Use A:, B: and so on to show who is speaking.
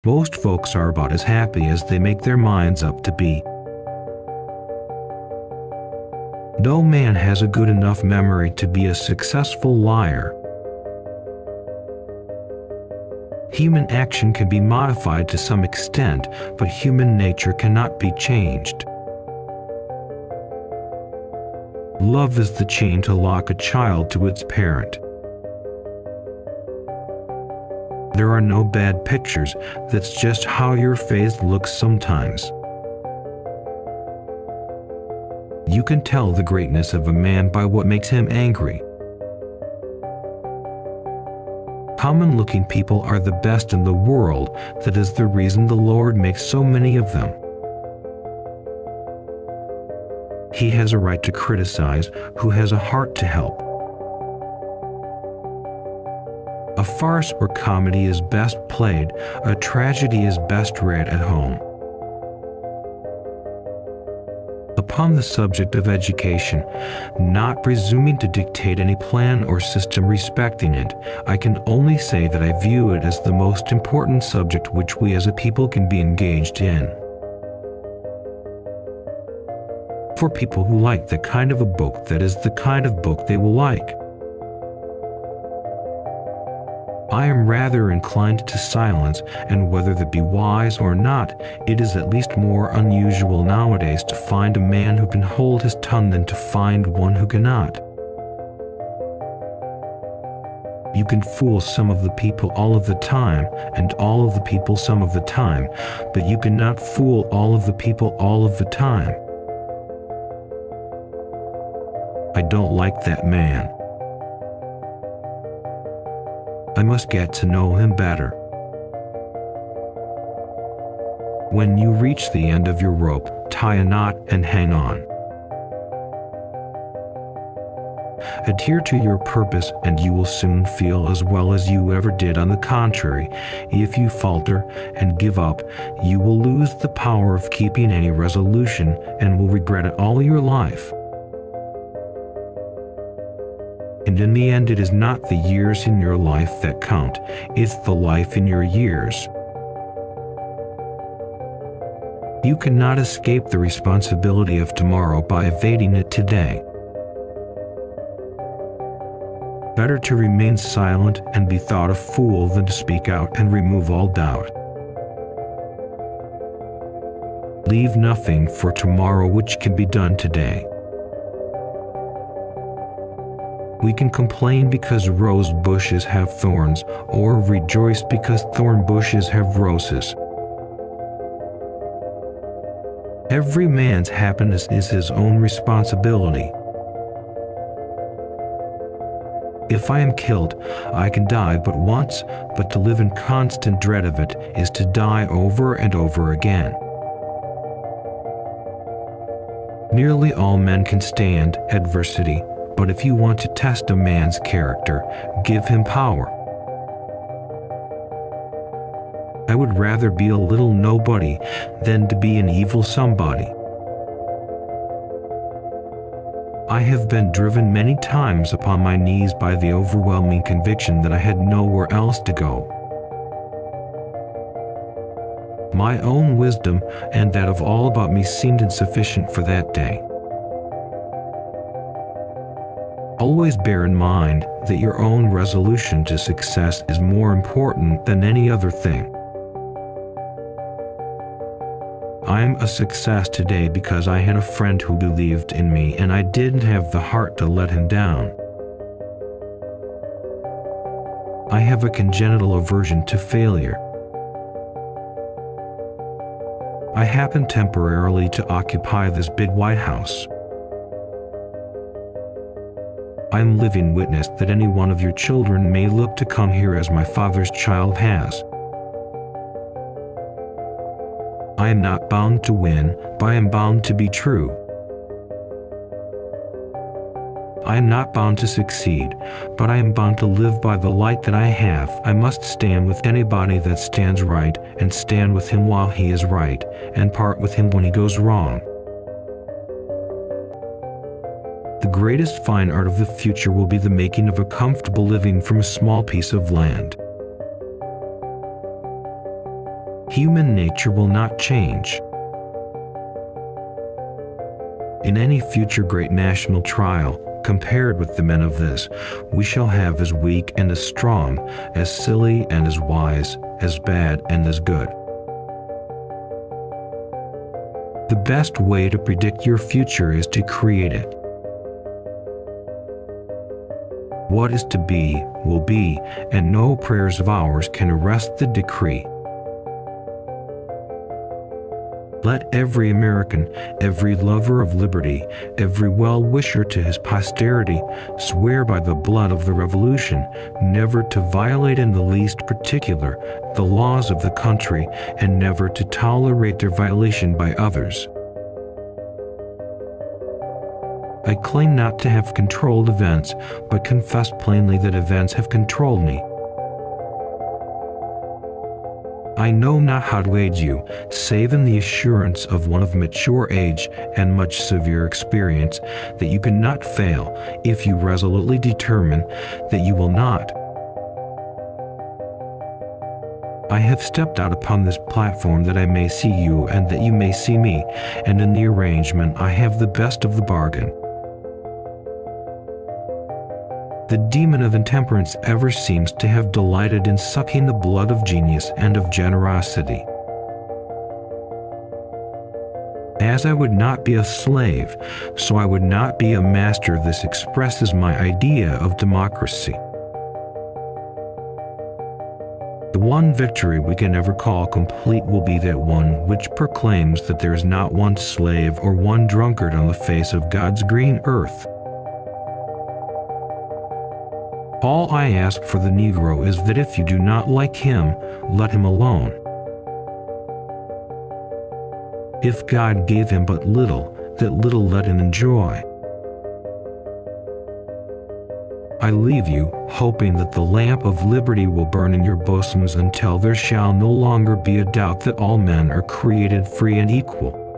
A: Most folks are about as happy as they make their minds up to be. No man has a good enough memory to be a successful liar. Human action can be modified to some extent, but human nature cannot be changed. Love is the chain to lock a child to its parent. There are no bad pictures, that's just how your face looks sometimes. You can tell the greatness of a man by what makes him angry. Common-looking people are the best in the world. That is the reason the Lord makes so many of them. He has a right to criticize who has a heart to help. A farce or comedy is best played, a tragedy is best read at home. Upon the subject of education, not presuming to dictate any plan or system respecting it, I can only say that I view it as the most important subject which we as a people can be engaged in. For people who like that kind of a book, that is the kind of book they will like. I am rather inclined to silence, and whether that be wise or not, it is at least more unusual nowadays to find a man who can hold his tongue than to find one who cannot. You can fool some of the people all of the time, and all of the people some of the time, but you cannot fool all of the people all of the time. I don't like that man. I must get to know him better. When you reach the end of your rope, tie a knot and hang on. Adhere to your purpose and you will soon feel as well as you ever did. On the contrary, if you falter and give up, you will lose the power of keeping any resolution and will regret it all your life. And in the end, it is not the years in your life that count, it's the life in your years. You cannot escape the responsibility of tomorrow by evading it today. Better to remain silent and be thought a fool than to speak out and remove all doubt. Leave nothing for tomorrow which can be done today. We can complain because rose bushes have thorns, or rejoice because thorn bushes have roses. Every man's happiness is his own responsibility. If I am killed, I can die but once, but to live in constant dread of it is to die over and over again. Nearly all men can stand adversity, but if you want to test a man's character, give him power. I would rather be a little nobody than to be an evil somebody. I have been driven many times upon my knees by the overwhelming conviction that I had nowhere else to go. My own wisdom and that of all about me seemed insufficient for that day. Always bear in mind that your own resolution to success is more important than any other thing. I am a success today because I had a friend who believed in me and I didn't have the heart to let him down. I have a congenital aversion to failure. I happen temporarily to occupy this big White House. I am living witness that any one of your children may look to come here as my father's child has. I am not bound to win, but I am bound to be true. I am not bound to succeed, but I am bound to live by the light that I have. I must stand with anybody that stands right, and stand with him while he is right, and part with him when he goes wrong. The greatest fine art of the future will be the making of a comfortable living from a small piece of land. Human nature will not change. In any future great national trial, compared with the men of this, we shall have as weak and as strong, as silly and as wise, as bad and as good. The best way to predict your future is to create it. What is to be, will be, and no prayers of ours can arrest the decree. Let every American, every lover of liberty, every well-wisher to his posterity, swear by the blood of the Revolution never to violate in the least particular the laws of the country, and never to tolerate their violation by others. I claim not to have controlled events, but confess plainly that events have controlled me. I know not how to aid you, save in the assurance of one of mature age and much severe experience, that you cannot fail, if you resolutely determine that you will not. I have stepped out upon this platform that I may see you and that you may see me, and in the arrangement I have the best of the bargain. The demon of intemperance ever seems to have delighted in sucking the blood of genius and of generosity. As I would not be a slave, so I would not be a master. This expresses my idea of democracy. The one victory we can ever call complete will be that one which proclaims that there is not one slave or one drunkard on the face of God's green earth. All I ask for the Negro is that if you do not like him, let him alone. If God gave him but little, that little let him enjoy. I leave you, hoping that the lamp of liberty will burn in your bosoms until there shall no longer be a doubt that all men are created free and equal.